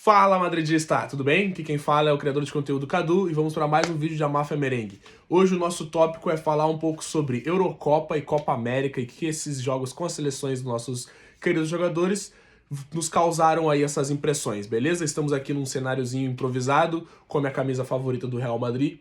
Fala, madridista! Tudo bem? Aqui quem fala é o criador de conteúdo Cadu e vamos para mais um vídeo de A Máfia Merengue. Hoje o nosso tópico é falar um pouco sobre Eurocopa e Copa América e que esses jogos com as seleções dos nossos queridos jogadores nos causaram aí essas impressões, beleza? Estamos aqui num cenáriozinho improvisado com a minha camisa favorita do Real Madrid.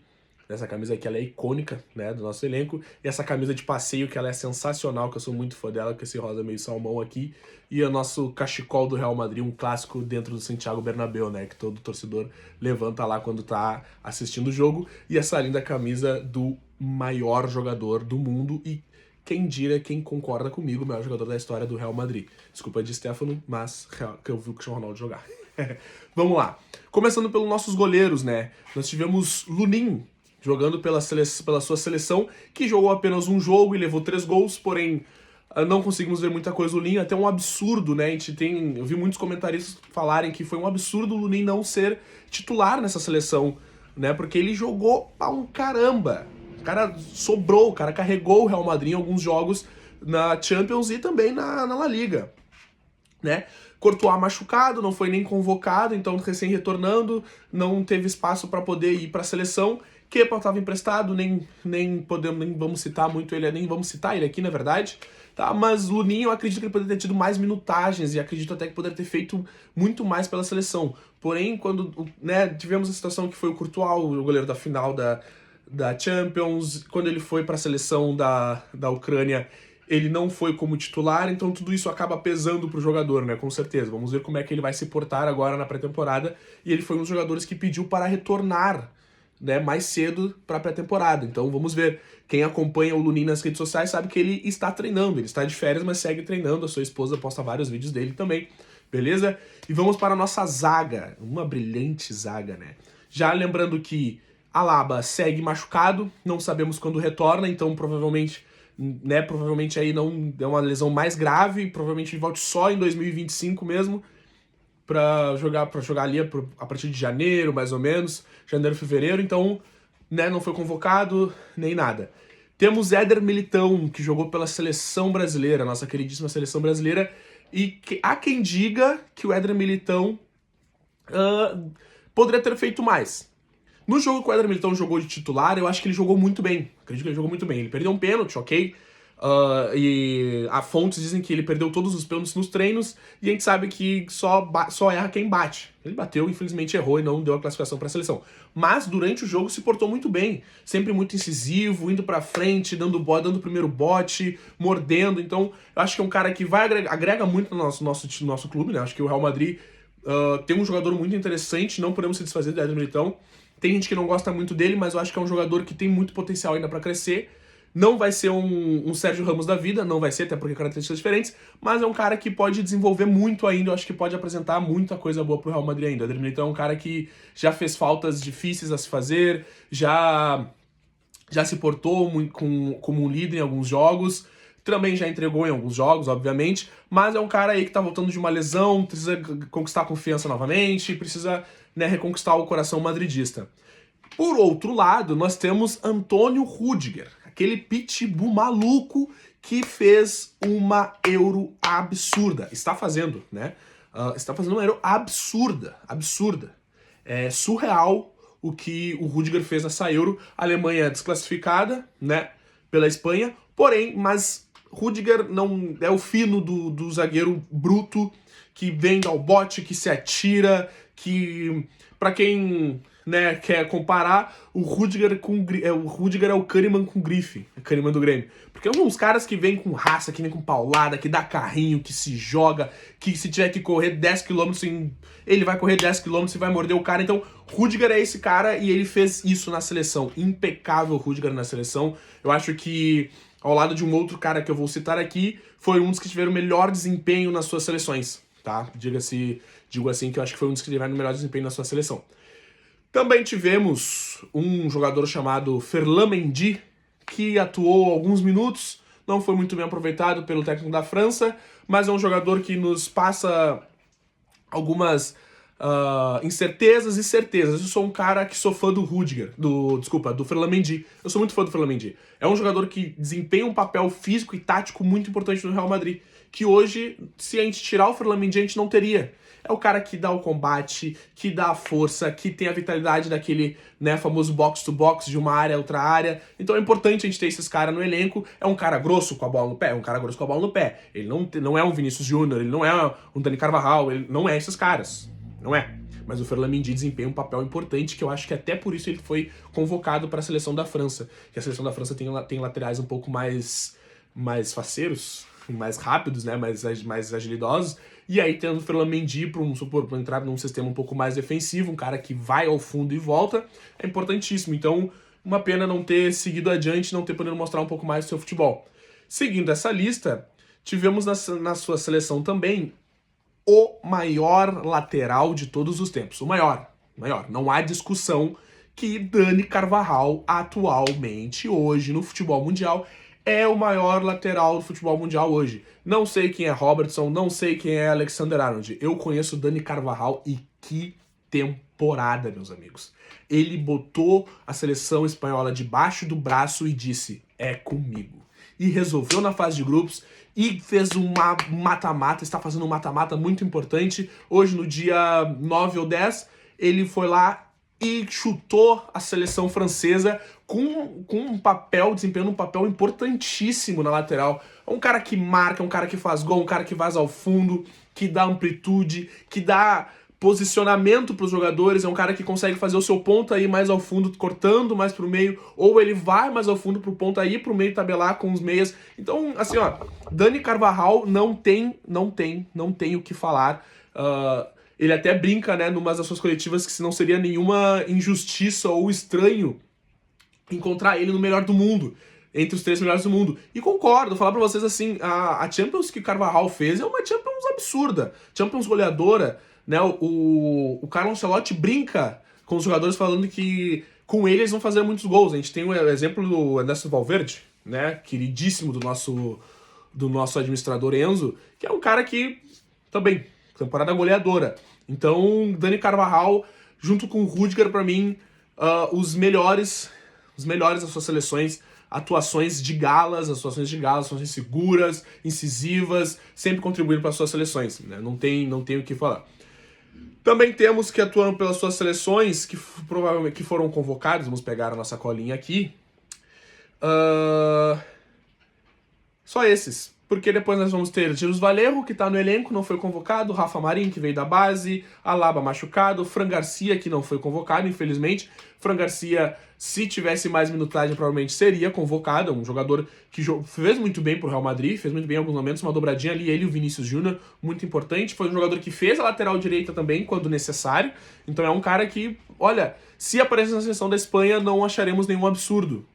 Essa camisa aqui ela é icônica, né, do nosso elenco. E essa camisa de passeio que ela é sensacional, que eu sou muito fã dela, com esse rosa meio salmão aqui. E o nosso cachecol do Real Madrid, um clássico dentro do Santiago Bernabéu, né, que todo torcedor levanta lá quando tá assistindo o jogo. E essa linda camisa do maior jogador do mundo e quem dira, quem concorda comigo, o maior jogador da história do Real Madrid. Desculpa de Stefano, mas que eu vi o Cristiano Ronaldo jogar. Vamos lá. Começando pelos nossos goleiros, né? Nós tivemos Lunin jogando pela sua seleção, que jogou apenas um jogo e levou 3 gols, porém não conseguimos ver muita coisa do Lunin, até um absurdo, né? Eu vi muitos comentaristas falarem que foi um absurdo o Lunin não ser titular nessa seleção, né? Porque ele jogou pra um caramba. O cara sobrou, o cara carregou o Real Madrid em alguns jogos na Champions e também na La Liga, né? Courtois machucado, não foi nem convocado, então recém-retornando, não teve espaço para poder ir para a seleção. Kepa estava emprestado, nem vamos citar muito ele, nem vamos citar ele aqui, na verdade, tá? Mas Lunin, eu acredito que ele poderia ter tido mais minutagens e acredito até que poderia ter feito muito mais pela seleção. Porém, quando, né, tivemos a situação que foi o Courtois, o goleiro da final da Champions, quando ele foi para a seleção da Ucrânia, ele não foi como titular, então tudo isso acaba pesando pro jogador, né, com certeza. Vamos ver como é que ele vai se portar agora na pré-temporada, e ele foi um dos jogadores que pediu para retornar, né, mais cedo para a pré-temporada. Então vamos ver. Quem acompanha o Lunin nas redes sociais sabe que ele está treinando, ele está de férias, mas segue treinando. A sua esposa posta vários vídeos dele também, beleza? E vamos para a nossa zaga, uma brilhante zaga, né? Já lembrando que Alaba segue machucado, não sabemos quando retorna, então provavelmente aí não é uma lesão mais grave, provavelmente ele volte só em 2025 mesmo, para jogar ali a partir de janeiro, mais ou menos, janeiro, fevereiro, então, né, não foi convocado, nem nada. Temos Éder Militão, que jogou pela seleção brasileira, nossa queridíssima seleção brasileira, e há quem diga que o Éder Militão poderia ter feito mais. No jogo que o Éder Militão jogou de titular, eu acho que ele jogou muito bem. Acredito que ele jogou muito bem. Ele perdeu um pênalti, ok? E a fontes dizem que ele perdeu todos os pênaltis nos treinos e a gente sabe que só erra quem bate. Ele bateu, infelizmente errou e não deu a classificação para a seleção. Mas durante o jogo se portou muito bem, sempre muito incisivo, indo para frente, dando o primeiro bote, mordendo. Então eu acho que é um cara que agrega muito no nosso clube, né? Acho que o Real Madrid tem um jogador muito interessante, não podemos se desfazer do Éder Militão. Tem gente que não gosta muito dele, mas eu acho que é um jogador que tem muito potencial ainda para crescer. Não vai ser um Sérgio Ramos da vida, não vai ser, até porque características diferentes, mas é um cara que pode desenvolver muito ainda, eu acho que pode apresentar muita coisa boa pro Real Madrid ainda. O Éder Militão é um cara que já fez faltas difíceis a se fazer, já se portou como um líder em alguns jogos, também já entregou em alguns jogos, obviamente, mas é um cara aí que tá voltando de uma lesão, precisa conquistar a confiança novamente, precisa, né, reconquistar o coração madridista. Por outro lado, nós temos Antônio Rüdiger, aquele pitbull maluco que fez uma Euro absurda. Está fazendo, né? Está fazendo uma Euro absurda. É surreal o que o Rüdiger fez nessa Euro. A Alemanha desclassificada, né, pela Espanha. Porém, mas Rüdiger não é o fino do zagueiro bruto que vem ao bote, que se atira, que, pra quem, né, quer comparar, o Rüdiger é o Kahneman com grife, o Kahneman do Grêmio. Porque são uns caras que vêm com raça, que vêm com paulada, que dá carrinho, que se joga, que se tiver que correr 10 km, ele vai correr 10 km e vai morder o cara. Então, Rüdiger é esse cara e ele fez isso na seleção. Impecável Rüdiger na seleção. Eu acho que, ao lado de um outro cara que eu vou citar aqui, foi um dos que tiveram o melhor desempenho nas suas seleções, tá? Digo assim que eu acho que foi um dos que tiveram o melhor desempenho na sua seleção. Também tivemos um jogador chamado Ferland Mendy, que atuou alguns minutos, não foi muito bem aproveitado pelo técnico da França, mas é um jogador que nos passa algumas incertezas e certezas. Eu sou um cara que sou fã do do Ferland Mendy. Eu sou muito fã do Ferland Mendy. É um jogador que desempenha um papel físico e tático muito importante no Real Madrid. que hoje, se a gente tirar o Ferland Mendy, a gente não teria. É o cara que dá o combate, que dá a força, que tem a vitalidade daquele, né, famoso box-to-box de uma área a outra área. Então é importante a gente ter esses caras no elenco. É um cara grosso com a bola no pé? É um cara grosso com a bola no pé. Ele não é um Vinícius Júnior, ele não é um Dani Carvajal, ele não é esses caras. Não é. Mas o Ferland Mendy desempenha um papel importante, que eu acho que até por isso ele foi convocado para a seleção da França. Que a seleção da França tem laterais um pouco mais faceiros, mais rápidos, né, mais agilidosos. E aí tendo o Ferland Mendy para entrar num sistema um pouco mais defensivo, um cara que vai ao fundo e volta, é importantíssimo. Então, uma pena não ter seguido adiante, não ter podido mostrar um pouco mais do seu futebol. Seguindo essa lista, tivemos na sua seleção também o maior lateral de todos os tempos. O maior. Não há discussão que Dani Carvajal, atualmente, hoje, no futebol mundial, é o maior lateral do futebol mundial hoje. Não sei quem é Robertson, não sei quem é Alexander-Arnold. Eu conheço Dani Carvajal e que temporada, meus amigos. Ele botou a seleção espanhola debaixo do braço e disse, é comigo. E resolveu na fase de grupos e fez um mata-mata, está fazendo um mata-mata muito importante. Hoje, no dia 9 ou 10, ele foi lá e chutou a seleção francesa com um papel, desempenhando um papel importantíssimo na lateral. É um cara que marca, um cara que faz gol, um cara que vaza ao fundo, que dá amplitude, que dá posicionamento para os jogadores, é um cara que consegue fazer o seu ponta ir mais ao fundo, cortando mais pro meio, ou ele vai mais ao fundo pro ponta ir pro meio tabelar com os meias. Então, assim, ó, Dani Carvajal não tem o que falar. Ele até brinca, né, numas das suas coletivas, que se não seria nenhuma injustiça ou estranho encontrar ele no melhor do mundo, entre os 3 melhores do mundo. E concordo, vou falar pra vocês assim, a Champions que Carvajal fez é uma Champions absurda, Champions goleadora, né, o Carlo Ancelotti brinca com os jogadores falando que com ele eles vão fazer muitos gols. A gente tem o exemplo do Ernesto Valverde, né, queridíssimo do nosso administrador Enzo, que é um cara que também temporada goleadora. Então, Dani Carvajal, junto com o Rudiger, pra mim, os melhores das suas seleções, atuações de galas, ações seguras, incisivas, sempre contribuindo para as suas seleções, né? Não tem o que falar. Também temos que atuando pelas suas seleções, que provavelmente que foram convocados, vamos pegar a nossa colinha aqui. Só esses. Porque depois nós vamos ter Gilles Valerro, que tá no elenco, não foi convocado, Rafa Marim, que veio da base, Alaba machucado, Fran Garcia, que não foi convocado, infelizmente. Fran Garcia, se tivesse mais minutagem, provavelmente seria convocado, um jogador que fez muito bem pro Real Madrid, fez muito bem em alguns momentos, uma dobradinha ali, ele e o Vinícius Júnior, muito importante. Foi um jogador que fez a lateral direita também, quando necessário. Então é um cara que, olha, se aparecer na seleção da Espanha, não acharemos nenhum absurdo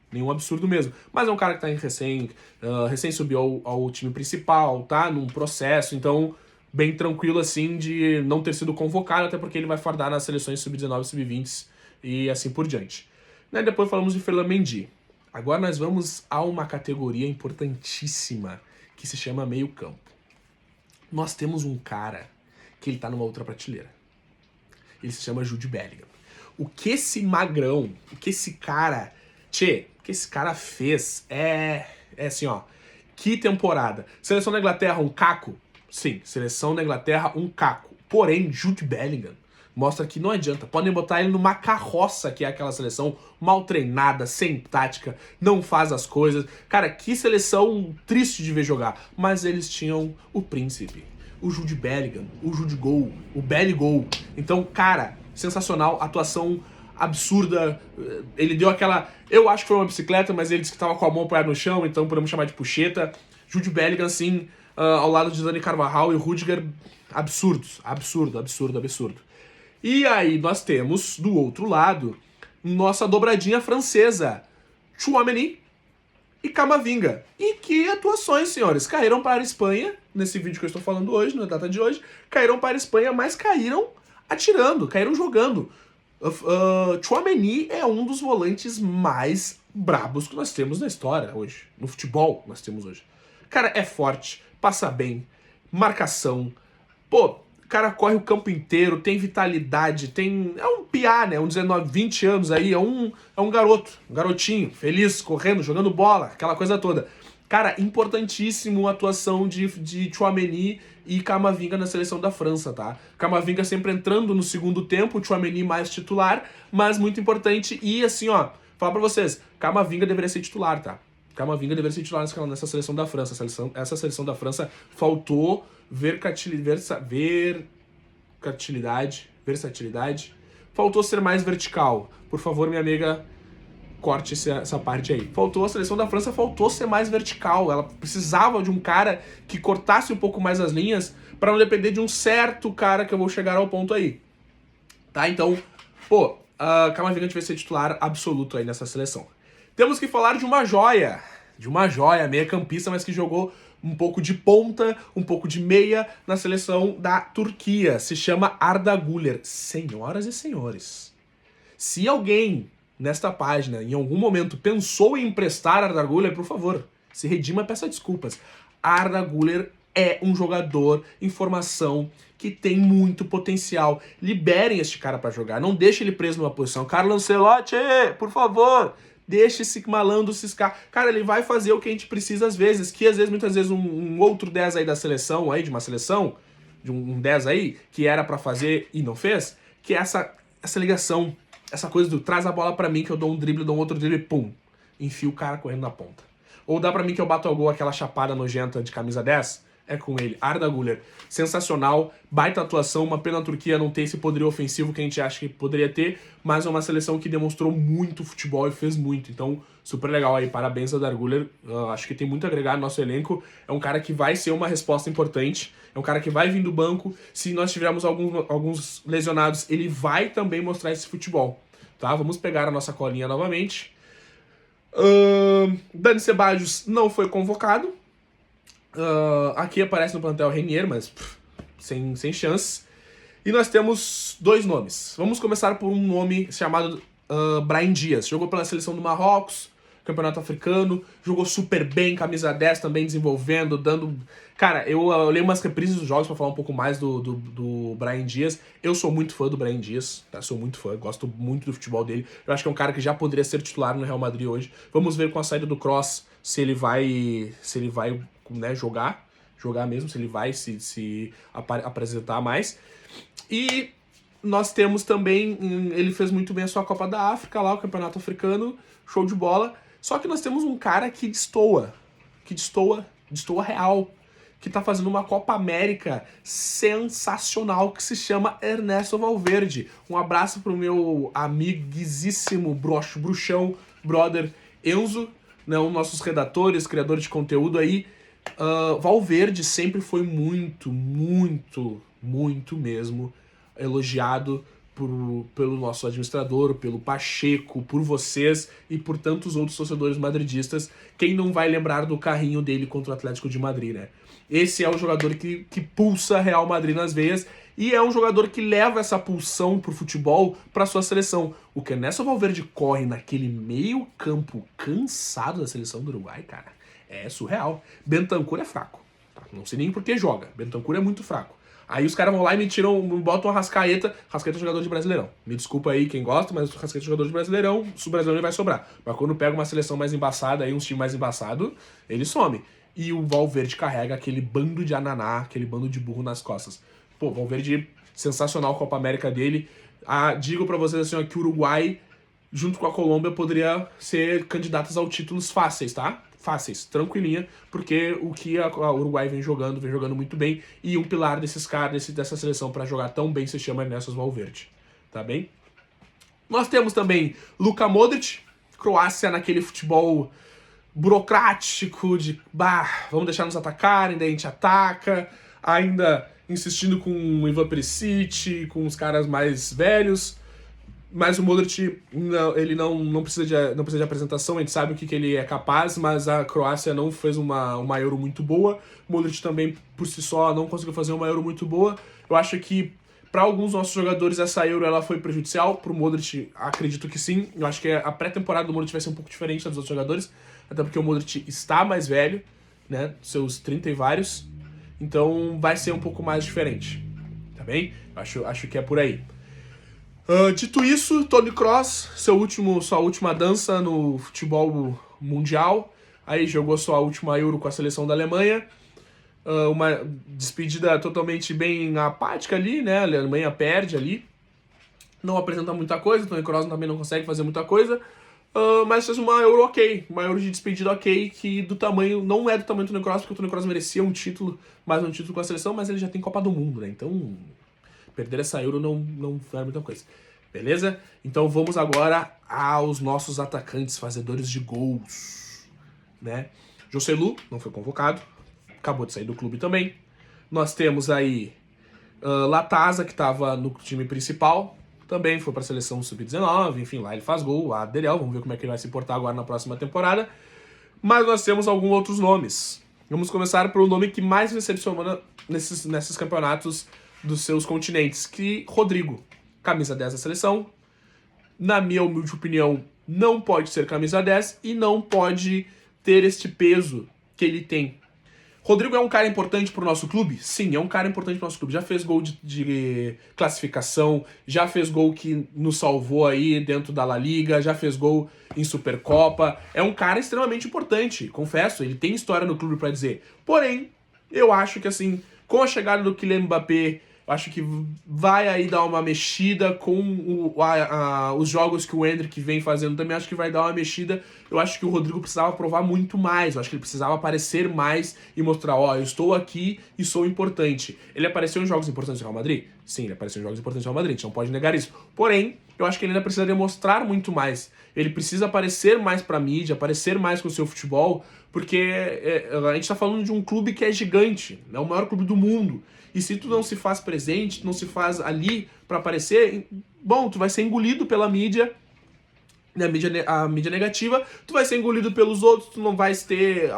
mesmo. Mas é um cara que tá recém subiu ao time principal, tá num processo, então bem tranquilo assim de não ter sido convocado, até porque ele vai fardar nas seleções sub-19, sub-20 e assim por diante. Né? Depois falamos de Ferland Mendy. Agora nós vamos a uma categoria importantíssima que se chama meio campo. Nós temos um cara que ele tá numa outra prateleira. Ele se chama Jude Bellingham. O que esse magrão, o que esse cara fez é assim, ó, que temporada. Seleção da Inglaterra, um caco? Sim, seleção da Inglaterra, um caco. Porém, Jude Bellingham mostra que não adianta. Podem botar ele numa carroça, que é aquela seleção mal treinada, sem tática, não faz as coisas. Cara, que seleção triste de ver jogar. Mas eles tinham o príncipe, o Jude Bellingham, o Jude Gol, o Belly Gol. Então, cara, sensacional, atuação absurda. Ele deu aquela... Eu acho que foi uma bicicleta, mas ele disse que tava com a mão apoiada no chão, então podemos chamar de puxeta. Jude Bellingham, assim, ao lado de Dani Carvajal e Rudiger, absurdos. Absurdo. E aí nós temos, do outro lado, nossa dobradinha francesa, Tchouaméni e Camavinga. E que atuações, senhores. Caíram para a Espanha, nesse vídeo que eu estou falando hoje, na data de hoje, caíram para a Espanha, mas caíram atirando, caíram jogando. Tchouaméni é um dos volantes mais brabos que nós temos na história hoje. No futebol nós temos hoje. Cara, é forte, passa bem, marcação. Pô, o cara corre o campo inteiro, tem vitalidade, é um piá, né? Um 19, 20 anos aí, é um garoto, um garotinho, feliz, correndo, jogando bola, aquela coisa toda. Cara, importantíssimo a atuação de Tchouaméni e Camavinga na seleção da França, tá? Camavinga sempre entrando no segundo tempo, Tchouaméni mais titular, mas muito importante. E assim, ó, falar pra vocês, Camavinga deveria ser titular, tá? Camavinga deveria ser titular nessa seleção da França. Essa seleção da França faltou versatilidade, faltou ser mais vertical. Por favor, minha amiga, corte essa parte aí. A seleção da França faltou ser mais vertical. Ela precisava de um cara que cortasse um pouco mais as linhas para não depender de um certo cara que eu vou chegar ao ponto aí. Tá? Então, pô, Camavinga devia ser titular absoluto aí nessa seleção. Temos que falar de uma joia, meia-campista, mas que jogou um pouco de ponta, um pouco de meia na seleção da Turquia. Se chama Arda Güler. Senhoras e senhores, se alguém nesta página em algum momento pensou em emprestar Arda Güler, por favor, se redima e peça desculpas. Arda Güler é um jogador em formação que tem muito potencial. Liberem este cara pra jogar, não deixe ele preso numa posição. Carlo Ancelotti, por favor, deixa esse malandro ciscar. Cara, ele vai fazer o que a gente precisa às vezes, muitas vezes um outro 10 aí da seleção, aí de uma seleção, de um 10 aí, que era pra fazer e não fez, que é essa ligação, essa coisa do traz a bola pra mim que eu dou um drible, dou um outro drible, pum, enfio o cara correndo na ponta. Ou dá pra mim que eu bato ao gol aquela chapada nojenta de camisa 10, é com ele. Arda Güler, sensacional, baita atuação, uma pena a Turquia não ter esse poderio ofensivo que a gente acha que poderia ter, mas é uma seleção que demonstrou muito futebol e fez muito, então super legal aí, parabéns a Arda Güler, acho que tem muito a agregar no nosso elenco, é um cara que vai ser uma resposta importante, é um cara que vai vir do banco, se nós tivermos alguns lesionados, ele vai também mostrar esse futebol, tá? Vamos pegar a nossa colinha novamente. Dani Ceballos não foi convocado, aqui aparece no plantel Renier, mas sem chance. E nós temos dois nomes. Vamos começar por um nome chamado Brahim Dias. Jogou pela seleção do Marrocos, campeonato africano, jogou super bem, camisa 10 também desenvolvendo, dando... Cara, eu olhei umas reprises dos jogos pra falar um pouco mais do Brahim Dias. Eu sou muito fã do Brahim Dias, tá? Sou muito fã, gosto muito do futebol dele. Eu acho que é um cara que já poderia ser titular no Real Madrid hoje. Vamos ver com a saída do Kroos se ele vai né, jogar mesmo, se ele vai se apresentar mais. E nós temos também, ele fez muito bem a sua Copa da África lá, o Campeonato Africano, show de bola. Só que nós temos um cara que destoa real, que tá fazendo uma Copa América sensacional, que se chama Ernesto Valverde. Um abraço pro meu amiguíssimo bruxão, brother Enzo, né, um dos nossos redatores, criadores de conteúdo aí. Valverde sempre foi muito mesmo elogiado pelo nosso administrador, pelo Pacheco, por vocês e por tantos outros torcedores madridistas. Quem não vai lembrar do carrinho dele contra o Atlético de Madrid, né? Esse é o jogador que pulsa Real Madrid nas veias e é um jogador que leva essa pulsão pro futebol pra sua seleção. O que Ernesto Valverde corre naquele meio campo cansado da seleção do Uruguai, cara, é surreal. Bentancur é fraco, tá? Não sei nem por que joga. Bentancur é muito fraco. Aí os caras vão lá e me botam a Rascaeta. Rascaeta é jogador de Brasileirão. Me desculpa aí quem gosta, mas o Rascaeta é jogador de Brasileirão. O Brasileirão vai sobrar. Mas quando pega uma seleção mais embaçada, aí um time mais embaçado, ele some. E o Valverde carrega aquele bando de ananá, aquele bando de burro nas costas. Pô, Valverde, sensacional a Copa América dele. Digo pra vocês assim, ó, que o Uruguai, junto com a Colômbia, poderia ser candidatos ao títulos fáceis, tá? Fáceis, tranquilinha, porque o que a Uruguai vem jogando muito bem, e um pilar desses caras, dessa seleção para jogar tão bem se chama Ernesto Valverde, tá bem? Nós temos também Luka Modric, Croácia naquele futebol burocrático de, vamos deixar nos atacarem, daí a gente ataca, ainda insistindo com o Ivan Perisic, com os caras mais velhos. Mas o Modric, ele não precisa de apresentação, a gente sabe o que ele é capaz, mas a Croácia não fez uma Euro muito boa. O Modric também, por si só, não conseguiu fazer uma Euro muito boa. Eu acho que, para alguns nossos jogadores, essa Euro ela foi prejudicial. Para o Modric, acredito que sim. Eu acho que a pré-temporada do Modric vai ser um pouco diferente dos outros jogadores, até porque o Modric está mais velho, né, seus 30 e vários. Então vai ser um pouco mais diferente, tá bem? Acho que é por aí. Dito isso, Toni Kroos, sua última dança no futebol mundial. aí jogou sua última Euro com a seleção da Alemanha, uma despedida totalmente bem apática ali, né? A Alemanha perde ali, não apresenta muita coisa, o Toni Kroos também não consegue fazer muita coisa, mas fez uma Euro ok, uma Euro de despedida ok, que não é do tamanho do Toni Kroos, porque o Toni Kroos merecia um título, mais um título com a seleção, mas ele já tem Copa do Mundo, né? Então, perder essa Euro não é muita coisa. Beleza? Então vamos agora aos nossos atacantes, fazedores de gols, né? Joselu não foi convocado, acabou de sair do clube também. Nós temos aí Latasa, que estava no time principal, também foi para a seleção sub-19, enfim, lá ele faz gol, a Adriel, vamos ver como é que ele vai se portar agora na próxima temporada. Mas nós temos alguns outros nomes. Vamos começar pelo nome que mais recepciona nesses campeonatos dos seus continentes, que Rodrigo, camisa 10 da seleção. Na minha humilde opinião, não pode ser camisa 10 e não pode ter este peso que ele tem. Rodrigo é um cara importante pro nosso clube? Sim, é um cara importante pro nosso clube. Já fez gol de classificação, já fez gol que nos salvou aí dentro da La Liga, já fez gol em Supercopa. É um cara extremamente importante, confesso, ele tem história no clube pra dizer. Porém, eu acho que assim, com a chegada do Kylian Mbappé, acho que vai aí dar uma mexida com os jogos que o Endrick vem fazendo também, acho que vai dar uma mexida. Eu acho que o Rodrigo precisava provar muito mais, eu acho que ele precisava aparecer mais e mostrar, ó, eu estou aqui e sou importante. Ele apareceu em jogos importantes do Real Madrid? Sim, ele apareceu em jogos importantes do Real Madrid, a gente não pode negar isso. Porém, eu acho que ele ainda precisa demonstrar muito mais. Ele precisa aparecer mais pra mídia, aparecer mais com o seu futebol, porque a gente tá falando de um clube que é gigante, é o maior clube do mundo. E se tu não se faz presente, tu não se faz ali pra aparecer, bom, tu vai ser engolido pela mídia, a mídia negativa, tu vai ser engolido pelos outros, tu não vai ter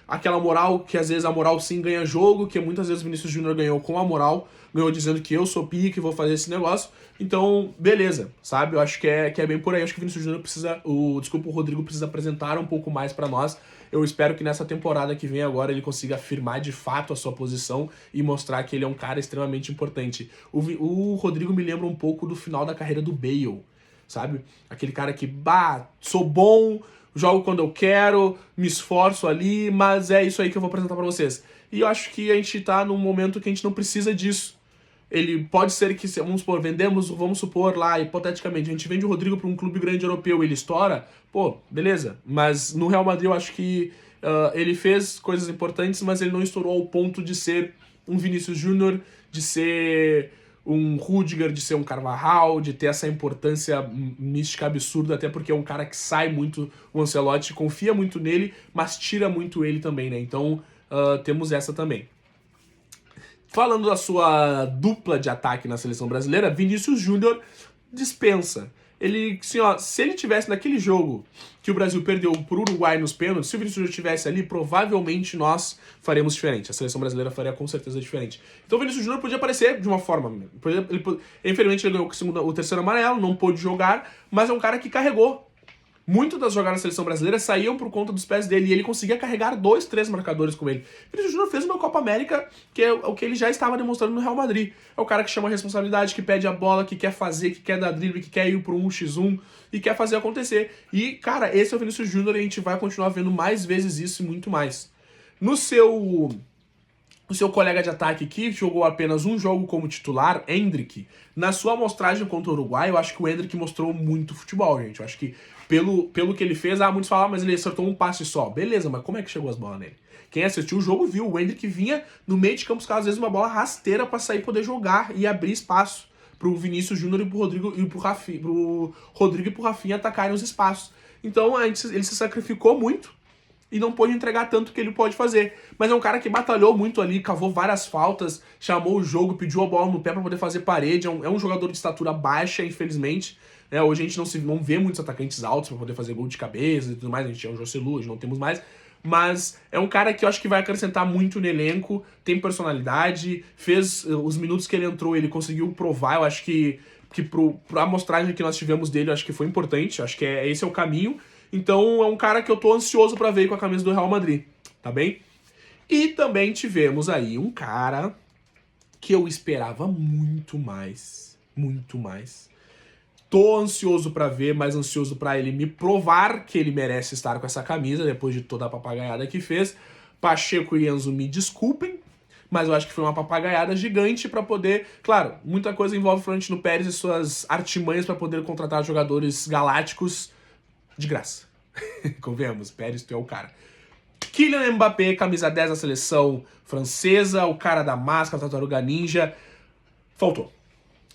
aquela moral, que às vezes a moral sim ganha jogo, que muitas vezes o Vinícius Júnior ganhou com a moral, ganhou dizendo que eu sou pique, vou fazer esse negócio. Então, beleza, sabe? Eu acho que é bem por aí. Eu acho que o Vinícius Júnior o Rodrigo precisa apresentar um pouco mais pra nós. Eu espero que nessa temporada que vem agora ele consiga afirmar de fato a sua posição e mostrar que ele é um cara extremamente importante. O Rodrigo me lembra um pouco do final da carreira do Bale, sabe? Aquele cara que, sou bom, jogo quando eu quero, me esforço ali, mas é isso aí que eu vou apresentar pra vocês. E eu acho que a gente tá num momento que a gente não precisa disso. Ele pode ser que, vamos supor lá, hipoteticamente, a gente vende o Rodrigo para um clube grande europeu e ele estoura, pô, beleza. Mas no Real Madrid eu acho que ele fez coisas importantes, mas ele não estourou ao ponto de ser um Vinícius Júnior, de ser um Rüdiger, de ser um Carvajal, de ter essa importância mística absurda, até porque é um cara que sai muito, o Ancelotti confia muito nele, mas tira muito ele também, né? Então temos essa também. Falando da sua dupla de ataque na seleção brasileira, Vinícius Júnior dispensa. Ele, assim, ó, se ele tivesse naquele jogo que o Brasil perdeu pro Uruguai nos pênaltis, se o Vinícius Júnior estivesse ali, provavelmente nós faremos diferente. A seleção brasileira faria com certeza diferente. Então o Vinícius Júnior podia aparecer de uma forma. Infelizmente ele ganhou o terceiro amarelo, não pôde jogar, mas é um cara que carregou. Muito das jogadas da seleção brasileira saíam por conta dos pés dele e ele conseguia carregar 2, 3 marcadores com ele. Vinícius Júnior fez uma Copa América que é o que ele já estava demonstrando no Real Madrid. É o cara que chama a responsabilidade, que pede a bola, que quer fazer, que quer dar drible, que quer ir pro 1x1 e quer fazer acontecer. E, cara, esse é o Vinícius Júnior e a gente vai continuar vendo mais vezes isso e muito mais. O seu colega de ataque que jogou apenas um jogo como titular, Endrick, na sua amostragem contra o Uruguai, eu acho que o Endrick mostrou muito futebol, gente. Eu acho que pelo que ele fez, muitos falaram, mas ele acertou um passe só. Beleza, mas como é que chegou as bolas nele? Quem assistiu o jogo viu, o Endrick vinha no meio de campo, às vezes uma bola rasteira pra sair e poder jogar e abrir espaço pro Vinícius Júnior e pro Rodrigo e pro Rafinha atacarem os espaços. Então ele se sacrificou muito e não pôde entregar tanto que ele pode fazer. Mas é um cara que batalhou muito ali, cavou várias faltas, chamou o jogo, pediu a bola no pé pra poder fazer parede. É um jogador de estatura baixa, infelizmente. Hoje a gente não vê muitos atacantes altos pra poder fazer gol de cabeça e tudo mais. A gente tinha o Joselu, hoje não temos mais. Mas é um cara que eu acho que vai acrescentar muito no elenco, tem personalidade, fez os minutos que ele entrou, ele conseguiu provar. Eu acho que pra amostragem que nós tivemos dele, eu acho que foi importante. Eu acho que esse é o caminho. Então é um cara que eu tô ansioso pra ver com a camisa do Real Madrid, tá bem? E também tivemos aí um cara que eu esperava muito mais, Tô ansioso pra ver, mas ansioso pra ele me provar que ele merece estar com essa camisa, depois de toda a papagaiada que fez. Pacheco e Enzo, me desculpem, mas eu acho que foi uma papagaiada gigante pra poder... Claro, muita coisa envolve Florentino Pérez e suas artimanhas pra poder contratar jogadores galácticos de graça. Convenhamos, Pérez, tu é o cara. Kylian Mbappé, camisa 10 da seleção francesa, o cara da máscara, tartaruga ninja. Faltou.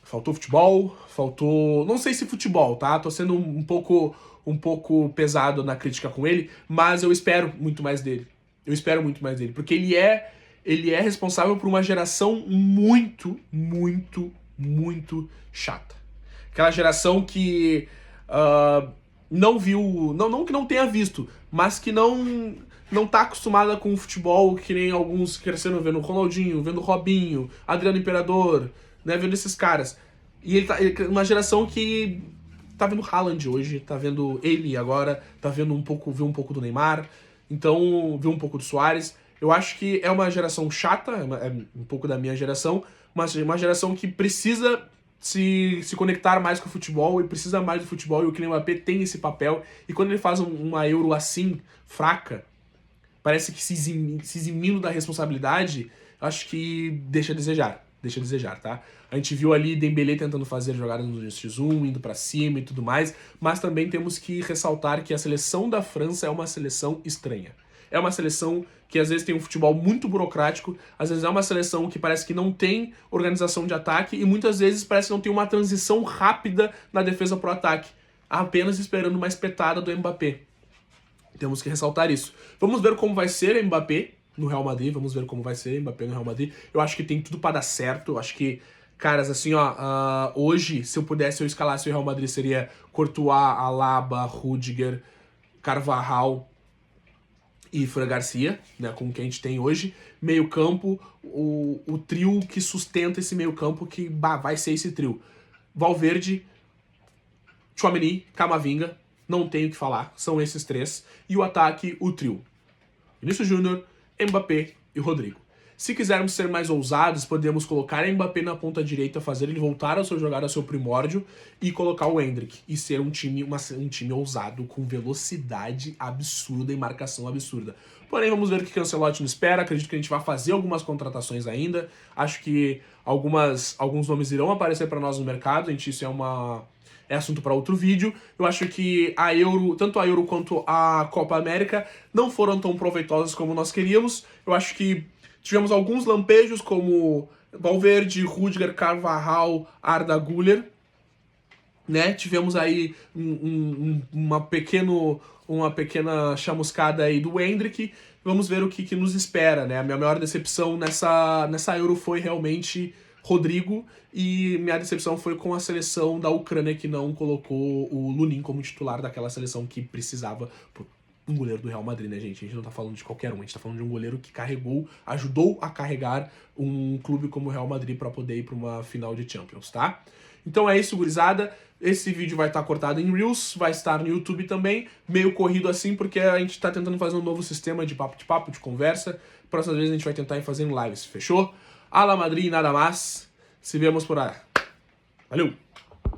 Faltou futebol, faltou... Não sei se futebol, tá? Tô sendo um pouco pesado na crítica com ele, mas eu espero muito mais dele. Eu espero muito mais dele, porque ele é responsável por uma geração muito chata. Aquela geração que não viu... Não que não tenha visto, mas que não tá acostumada com o futebol, que nem alguns cresceram vendo Ronaldinho, vendo Robinho, Adriano Imperador... Né, vendo esses caras. E ele uma geração que tá vendo Haaland hoje, tá vendo ele agora, tá vendo viu um pouco do Neymar, então viu um pouco do Suárez. Eu acho que é uma geração chata, é um pouco da minha geração, mas uma geração que precisa se conectar mais com o futebol e precisa mais do futebol, e o Kylian Mbappé tem esse papel. E quando ele faz uma Euro assim, fraca, parece que se eximindo da responsabilidade, acho que deixa a desejar. Deixa a desejar, tá? A gente viu ali Dembélé tentando fazer jogadas no X1, indo pra cima e tudo mais, mas também temos que ressaltar que a seleção da França é uma seleção estranha. É uma seleção que às vezes tem um futebol muito burocrático, às vezes é uma seleção que parece que não tem organização de ataque e muitas vezes parece que não tem uma transição rápida na defesa pro ataque, apenas esperando uma espetada do Mbappé. Temos que ressaltar isso. Vamos ver como vai ser Mbappé no Real Madrid, vamos ver como vai ser Mbappé no Real Madrid. Eu acho que tem tudo pra dar certo, eu acho que, caras, assim, ó, hoje, se eu pudesse, eu escalasse o Real Madrid, seria Courtois, Alaba, Rudiger, Carvajal e Fran Garcia, né, com o que a gente tem hoje. Meio campo, o trio que sustenta esse meio campo, que vai ser esse trio. Valverde, Tchouaméni, Camavinga, não tenho o que falar, são esses três. E o ataque, o trio. Vinícius Júnior, Mbappé e Rodrigo. Se quisermos ser mais ousados, podemos colocar Mbappé na ponta direita, fazer ele voltar ao seu jogar ao seu primórdio e colocar o Endrick. E ser um time ousado, com velocidade absurda e marcação absurda. Porém, vamos ver o que o Ancelotti nos espera. Acredito que a gente vai fazer algumas contratações ainda. Acho que alguns nomes irão aparecer para nós no mercado. Isso é assunto para outro vídeo. Eu acho que tanto a Euro quanto a Copa América não foram tão proveitosas como nós queríamos. Eu acho que tivemos alguns lampejos como Valverde, Rudiger, Carvajal, Arda Güler, né? Tivemos aí uma pequena chamuscada aí do Endrick. Vamos ver o que nos espera, né? A minha maior decepção nessa Euro foi realmente Rodrigo, e minha decepção foi com a seleção da Ucrânia, que não colocou o Lunin como titular daquela seleção que precisava. Um goleiro do Real Madrid, né, gente? A gente não tá falando de qualquer um, a gente tá falando de um goleiro que ajudou a carregar um clube como o Real Madrid pra poder ir pra uma final de Champions, tá? Então é isso, gurizada. Esse vídeo vai estar cortado em Reels, vai estar no YouTube também, meio corrido assim, porque a gente tá tentando fazer um novo sistema de papo, de conversa. Próximas vezes a gente vai tentar ir fazendo lives, fechou? A la Madrid e nada mais. Se vemos por aí. Valeu!